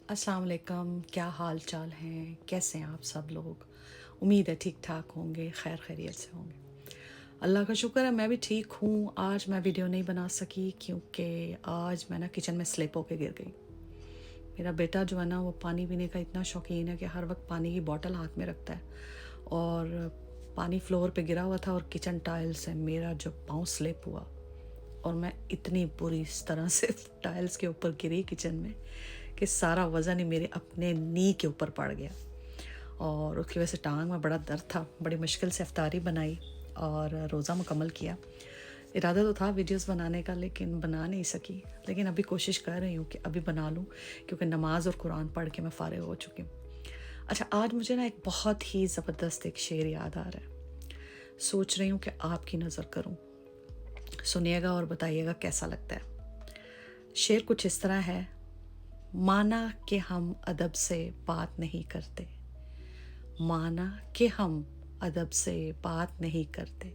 अस्सलाम वालेकुम, क्या हाल चाल हैं, कैसे हैं आप सब लोग। उम्मीद है ठीक ठाक होंगे, खैर खैरियत से होंगे। अल्लाह का शुक्र है मैं भी ठीक हूँ। आज मैं वीडियो नहीं बना सकी क्योंकि आज मैं ना किचन में स्लिप होके गिर गई। मेरा बेटा जो है ना वो पानी पीने का इतना शौकीन है कि हर वक्त पानी की बोतल हाथ में रखता है, और पानी फ्लोर पे गिरा हुआ था और किचन टाइल से मेरा जो पाँव स्लिप हुआ और मैं इतनी बुरी इस तरह से टाइल्स के ऊपर गिरी किचन में कि सारा वज़न ही मेरे अपने नी के ऊपर पड़ गया, और उसकी वजह से टांग में बड़ा दर्द था। बड़ी मुश्किल से इफ्तारी बनाई और रोज़ा मुकम्मल किया। इरादा तो था वीडियोस बनाने का, लेकिन बना नहीं सकी। लेकिन अभी कोशिश कर रही हूँ कि अभी बना लूँ, क्योंकि नमाज और कुरान पढ़ के मैं फ़ारिग हो चुकी हूँ। अच्छा, आज मुझे ना एक बहुत ही ज़बरदस्त एक शेर याद आ रहा है। सोच रही हूँ कि आपकी नज़र करूँ, सुनिएगा और बताइएगा कैसा लगता है। शेर कुछ इस तरह है। माना कि हम अदब से बात नहीं करते, माना कि हम अदब से बात नहीं करते,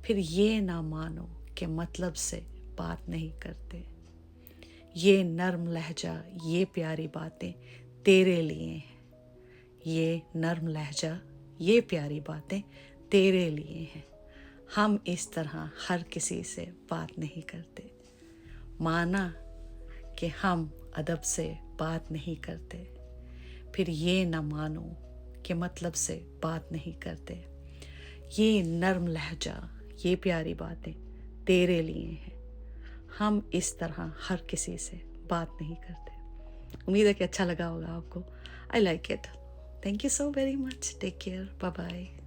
फिर ये ना मानो कि मतलब से बात नहीं करते। ये नर्म लहजा, ये प्यारी बातें तेरे लिए हैं। ये नर्म लहजा, ये प्यारी बातें तेरे लिए हैं। हम इस तरह हर किसी से बात नहीं करते। माना कि हम अदब से बात नहीं करते, फिर ये न मानो कि मतलब से बात नहीं करते। ये नर्म लहजा, ये प्यारी बातें तेरे लिए हैं। हम इस तरह हर किसी से बात नहीं करते। उम्मीद है कि अच्छा लगा होगा आपको। I like it. Thank you so very much. Take care. Bye bye.